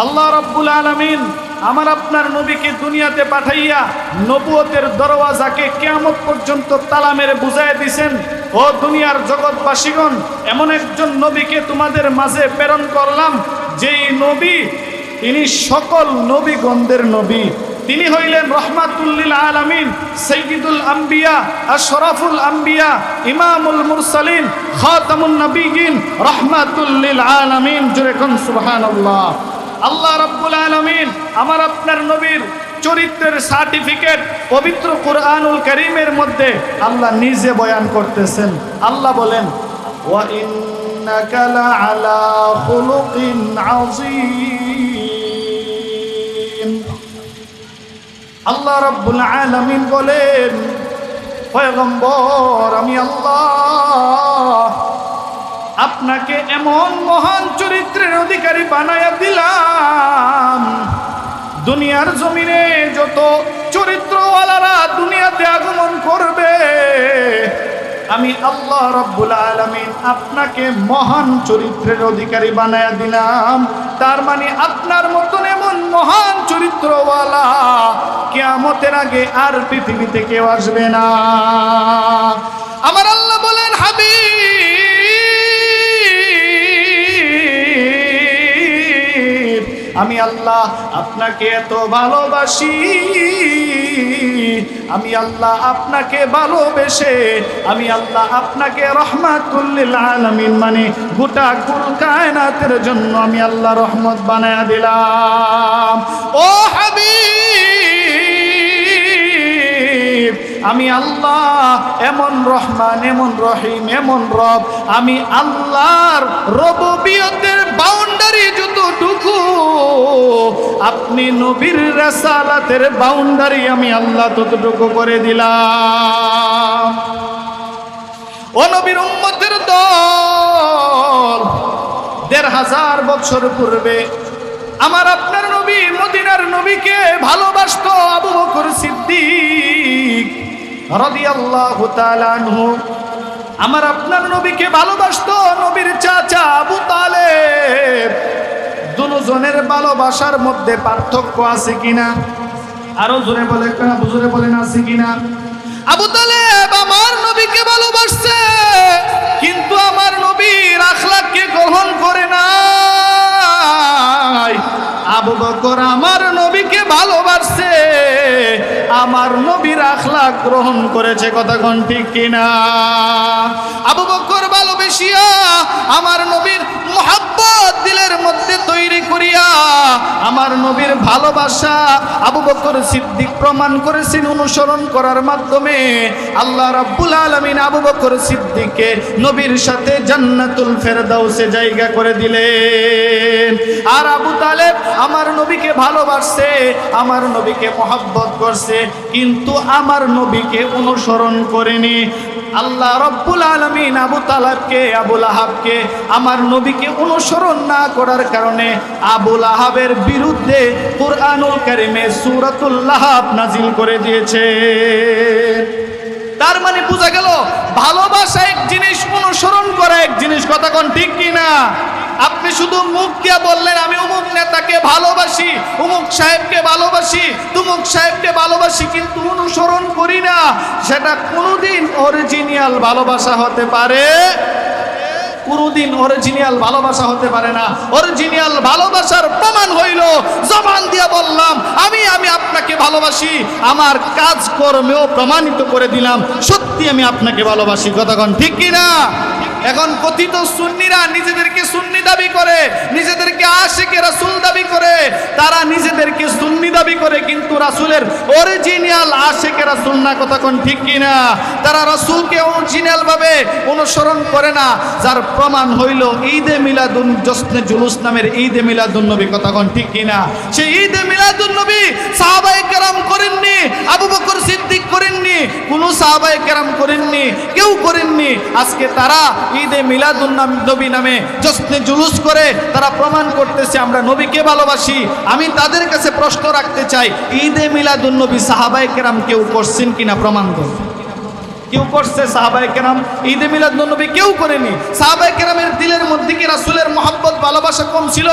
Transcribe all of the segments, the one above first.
আল্লাহ রাব্বুল আলামিন আমার আপনার নবীকে দুনিয়াতে পাঠাইয়া নবুয়তের দরওয়াজাকে কিয়ামত পর্যন্ত তালা মেরে বুঝাইয়া দিয়েছেন, ও দুনিয়ার জগৎবাসীগণ, এমন একজন নবীকে তোমাদের মাঝে প্রেরণ করলাম, যেই নবী তিনি সকল নবীগণদের নবী। তিনি হইলেন রহমাতুল লিল আলামিন, সাইয়্যিদুল আম্বিয়া, আশরাফুল আম্বিয়া, ইমামুল মুরসালিন, খাতামুন নবিয়্যিন, রহমাতুল লিল আলামিন। জোরে কোন সুবহানাল্লাহ। আল্লাহ রাব্বুল আলামিন আমার আপনার নবীর চরিত্রের সার্টিফিকেট পবিত্র কুরআনুল কারীমের মধ্যে আল্লাহ নিজে বয়ান করতেছেন। আল্লাহ বলেন, ওয়া ইন্নাকা লাআলা খুলুকিন আযীম। আল্লাহ রাব্বুল আলামিন বলেন, পয়গম্বর আমি আল্লাহ আপনাকে এমন মহান চরিত্রের অধিকারী বানায়া দিলাম, দুনিয়ার জমিনে যত চরিত্রওয়ালারা দুনিয়াতে আগমন করবে, আমি আল্লাহ রাব্বুল আলামিন আপনাকে মহান চরিত্রের অধিকারী বানায়া দিলাম। তার মানে আপনার মতন এমন মহান চরিত্রওয়ালা কিয়ামতের আগে আর পৃথিবীতে কেউ আসবে না। আমার আল্লাহ বলেন, হাবিব আমি আল্লাহ আপনাকে এত ভালোবাসি, আমি আল্লাহ আপনাকে ভালোবেসে আমি আল্লাহ আপনাকে রহমাতুল লিল আলামিন মানে গোটা কুল কায়নাতের জন্য আমি আল্লাহ রহমত বানায়া দিলাম। ও হাবিব আমি আল্লাহ এমন রহমান, এমন রহিম, এমন রব, আমি আল্লাহর রববিয়তের বাউন্ডারি যতটুকু, আপনি নবীর রাসালাতের বাউন্ডারি আমি আল্লাহ ততটুকু করে দিলাম। ও নবীর উম্মতের দল, ১৫০০ বছর পূর্বে আমার আপনার নবী মদিনার নবীকে ভালোবাসত আবু বকর সিদ্দিক রাদিয়াল্লাহু তাআলা আনহু। আমার আপনার নবীকে ভালোবাসত নবীর চাচা আবু তালেব। দুজনের ভালোবাসার মধ্যে পার্থক্য আছে কিনা? আরো জোরে বলে, জোরে বলেন, আছে কিনা? আবু তালেব আমার নবীকে ভালোবাসছে, কিন্তু আমার নবীর আখলাককে গ্রহণ করে নাই। আবু বকর আমার নবীকে ভালোবাসছে, আমার নবীর আখলাক গ্রহণ করেছে। কথা কোন ঠিক কিনা? আবু বকর ভালোবেসিয়া আমার নবীর মুহাব্বত দিলের মধ্যে তৈরি করিয়া আমার নবীর ভালোবাসা আবু বকর সিদ্দিক প্রমাণ করেছেন অনুসরণ করার মাধ্যমে। আল্লাহ রাব্বুল আলামিন আবু বকর সিদ্দিককে নবীর সাথে জান্নাতুল ফেরদাউসে জায়গা করে দিলেন। আর আবু তালেব আমার নবীকে ভালোবাসছে, আমার নবীকে মহব্বত করছে, কিন্তু আমার নবীকে অনুসরণ করেনি। আল্লাহ রাব্বুল আলামিন আবু তালেবকে, আবু লাহাবকে আমার নবীকে অনুসরণ না করার কারণে আবু লাহাবের বিরুদ্ধে কুরআনুল কারীমে সূরাতুল লাহাব নাজিল করে দিয়েছে। তার মানে বোঝা গেল ভালোবাসা এক জিনিস, অনুসরণ করা এক জিনিস। কথা কোন ঠিক কিনা? আপনি শুধু মুখ দিয়ে বললেন আমি অমুক নেতাকে ভালোবাসি, অমুক সাহেবকে ভালোবাসি, তুমুক সাহেবকে ভালোবাসি, কিন্তু অনুসরণ করি না, সেটা কোনোদিন অরিজিনাল ভালোবাসা হতে পারে? কোনোদিন অরিজিনাল ভালোবাসা হতে পারে না। অরিজিনাল ভালোবাসার প্রমাণ হইল জবান দিয়া বললাম আমি আপনাকে ভালোবাসি, আমার কাজকর্মেও প্রমাণিত করে দিলাম সত্যি আমি আপনাকে ভালোবাসি। কতক্ষণ ঠিক কিনা? এখন কথিত সুন্নিরা নিজেদেরকে সুন্নি দাবি করে, নিজেদেরকে আশিকে রাসূল দাবি করে, তারা নিজেদেরকে সুন্নি দাবি করে, কিন্তু রাসূলের অরিজিনাল আশিকে রাসূল না। কতক্ষণ ঠিক কিনা? তারা রাসূলকে অরিজিনাল ভাবে অনুসরণ করে না, যার প্রমাণ হইল ঈদে মিলাদুন জশ্নে জুলুস নামের ঈদে মিলাদুন নবী। কতক্ষণ ঠিক কিনা? সেই ঈদে মিলাদুন নবী সাহাবায়ে কেরাম করেননি, আবু বকর সিদ্দিক করেননি, কোন সাহাবায়ে কেরাম করেননি, কেউ করেননি। আজকে তারা ঈদে মিলাদুন নবী নামে জশ্নে জুলুস করে তারা প্রমাণ করতেছে আমরা নবীকে ভালোবাসি। আমি তাদের কাছে প্রশ্ন রাখতে চাই, ঈদে মিলাদুন নবী সাহাবায়ে কেরাম কেউ করছেন কিনা? প্রমাণ করুন। কেউ করছে সাহাবায়ে কেরাম, ঈদে মিলাদুন্নবী কেউ করেনি। সাহাবায়ে কেরামের দিলের মধ্যে কি রাসূলের মহব্বত ভালোবাসা কম ছিল?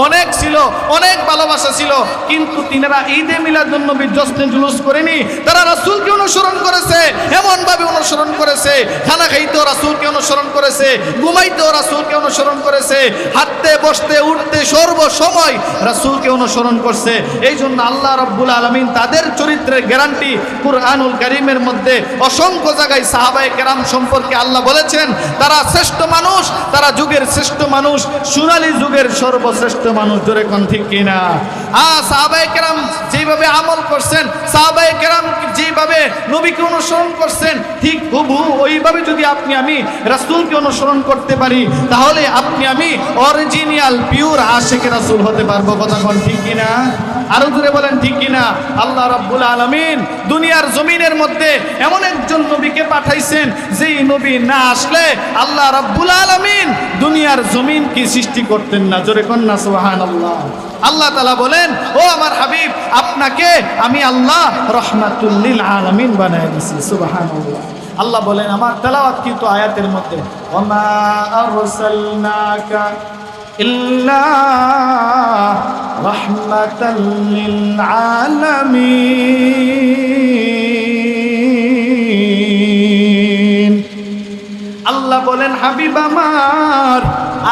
অনেক ছিল, অনেক ভালোবাসা ছিল, কিন্তু তিনারা ঈদে মিলাদুন্নবীর জশ্নে জুলুস করেনি। তারা রাসূলকে অনুসরণ করেছে, এমনভাবে অনুসরণ করেছে, খানা খাইতেও রাসূলকে অনুসরণ করেছে, ঘুমাইতেও রাসূলকে অনুসরণ করেছে, হাঁটতে বসতে উঠতে সর্বসময় রাসূলকে অনুসরণ করছে। এই জন্য আল্লাহ রাব্বুল আলামিন তাদের চরিত্রের গ্যারান্টি কুরআনুল কারীমের মধ্যে অসংখ্য জায়গায় সাহাবায়ে কেরাম সম্পর্কে আল্লাহ বলেছেন তারা শ্রেষ্ঠ মানুষ, তারা যুগের শ্রেষ্ঠ মানুষ, সোনালী যুগের সর্বশ্রেষ্ঠ মানুষ। জোরে কোন ঠিক কিনা? সাহাবায়ে কেরাম যেভাবে আমল করছেন, সাহাবায়ে কেরাম যেভাবে নবীকে অনুসরণ করছেন, ঠিক হুবহু ওইভাবে যদি আপনি আমি রাসূলকে অনুসরণ করতে পারি, তাহলে আপনি আমি অরিজিনাল পিওর আশিকে রাসূল হতে পারবো। কথা কোন ঠিক কিনা? আরো জোরে বলেন ঠিক কিনা? আল্লাহ রাব্বুল আলামিন দুনিয়ার জমিনের মধ্যে এমন একজন নবীকে পাঠাইছেন, যেই নবী না আসলে আল্লাহ রাব্বুল আলামিন দুনিয়ার জমিন কি সৃষ্টি করতেন না। জোরে কোন না সুবহানাল্লাহ। আল্লাহ তাআলা বলেন, ও আমার হাবিব, আপনাকে আমি আল্লাহ রাহমাতুল লিল আলামিন বানায় দিয়েছি। সুবহানাল্লাহ। আল্লাহ বলেন আমার তেলাওয়াতকৃত আয়াতের মধ্যে, ওমা আরসালনাকা ইল্লা রাহমাতাল লিল আলামিন। আল্লাহ বলেন হাবিব আমার,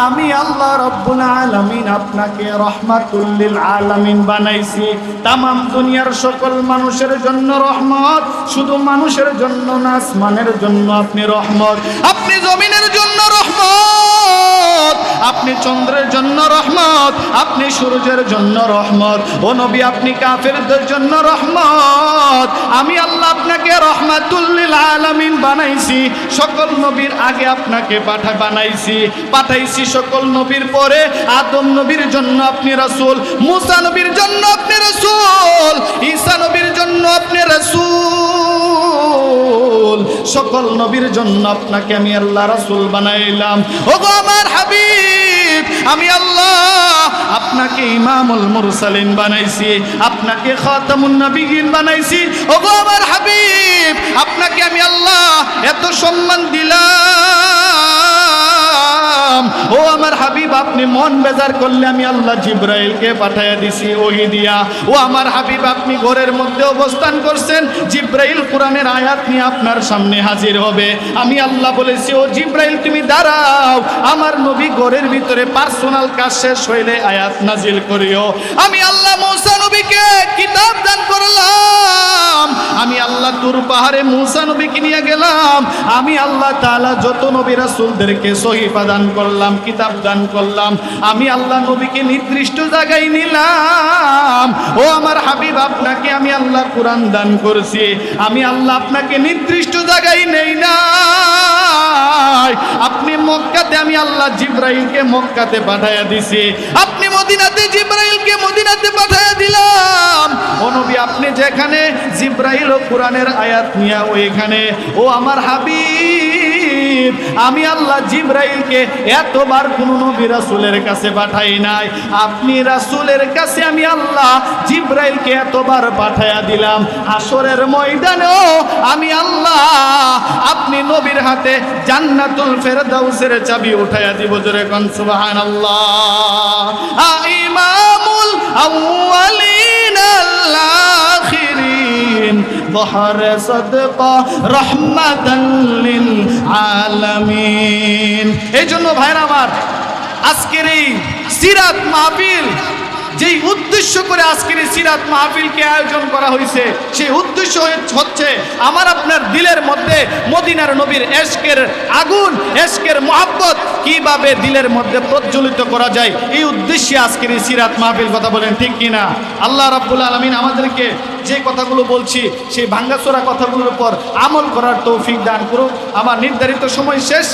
আমি আল্লাহ রাব্বুল আলামিন আপনাকে রহমাতুল লিল আলামিন বানাইছি। তামাম দুনিয়ার সকল মানুষের জন্য রহমত, শুধু মানুষের জন্য না, আসমানের জন্য আপনি রহমত, আপনি জমিনের জন্য রহমত, আপনি চন্দ্রের জন্য রহমত, আপনি সূর্যের জন্য রহমত। ও নবী, আপনি কাফেরদের জন্য রহমত। আমি আল্লাহ আপনাকে রহমাতুল লিল আলামিন বানাইছি। সকল নবীর আগে আপনাকে পাঠাইছি সকল নবীর পরে আদম নবীর জন্য আপনি রাসূল, মুসা নবীর জন্য আপনি রাসূল, ঈসা নবীর জন্য আপনি রাসূল। সকল নবীর জন্য আপনাকে আমি আল্লাহ রাসূল বানাইলাম। ওগো আমার হাবিব, আমি আল্লাহ আপনাকে ইমামুল মুরসালিন বানাইছি, আপনাকে খাতামুন নবিয়্যিন বানাইছি। ওগো আমার হাবিব, আপনাকে আমি আল্লাহ এত সম্মান দিলাম। ও আমার হাবিব, আপনি মন বেজার করলে আমি আল্লাহ জিব্রাইলকে পাঠাইয়া দিছি ওহী দিয়া। ও আমার হাবিব, আপনি ঘরের মধ্যে অবস্থান করছেন, জিব্রাইল কোরআনের আয়াত নিয়ে আপনার সামনে হাজির হবে। আমি আল্লাহ বলেছি, ও জিব্রাইল তুমি দাঁড়াও, আমার নবী ঘরের ভিতরে পার্সোনাল কাজ শেষ হইলে আয়াত নাজিল করিও। আমি আল্লাহ মুসা নবীকে কিতাব দান করলাম, আমি আল্লাহ তুর পাহাড়ে মুসা নবীকে নিয়ে গেলাম। আমি আল্লাহ তাআলা যত নবী রাসূলদেরকে সহিফা দান করলাম, কিতাব দান করলাম। আমি আল্লাহ নবীকে নির্দিষ্ট জায়গায় নিলাম। ও আমার হাবিব, আপনাকে আমি আল্লাহ কোরআন দান করছি। আমি আল্লাহ আপনাকে নির্দিষ্ট জায়গায় নেই নাই। আপনি মক্কাতে, আমি আল্লাহ জিব্রাইলকে মক্কাতে পাঠাইয়া দিছি। আপনি মদিনাতে, জিব্রাইলকে মদিনাতে পাঠাইয়া দিলাম। ও নবী, আপনি যেখানে জিব্রাইল ও কোরআনের আয়াত নিয়া ওইখানে। ও আমার হাবিব, আমি আল্লাহ জিব্রাইলকে এতবার কোন নবী রাসূলের কাছে পাঠাই নাই। আপনি রাসূলের কাছে আমি আল্লাহ জিব্রাইলকে এতবার পাঠাইয়া দিলাম। হাসরের ময়দানেও আমি আল্লাহ আপনি নবীর হাতে জান্নাতুল ফেরদাউসের চাবি উঠাইয়া দিব। জোরে কোন সুবহানাল্লাহ। ইমামুল আউয়ালিন আল আখিরিন ظهر صدقة رحمة للعالمين। এই জন্য ভাইরা আমার, আজকের এই সিরাত মাহফিল, যেই উদ্দেশ্য করে আজকের এই সিরাত মাহফিলকে আয়োজন করা হয়েছে, সেই উদ্দেশ্য হচ্ছে আমার আপনার দিলের মধ্যে মদিনার নবীর এশকের আগুন, এশকের মহব্বত কিভাবে দিলের মধ্যে প্রজ্বলিত করা যায়, এই উদ্দেশ্যে আজকের এই সিরাত মাহফিল। কথা বলেন ঠিক কিনা? আল্লাহ রাব্বুল আলামিন আমাদেরকে যে কথাগুলো বলছি, সেই ভাঙ্গাচোরা কথাগুলোর উপর আমল করার তৌফিক দান করুক। আমার নির্ধারিত সময় শেষ।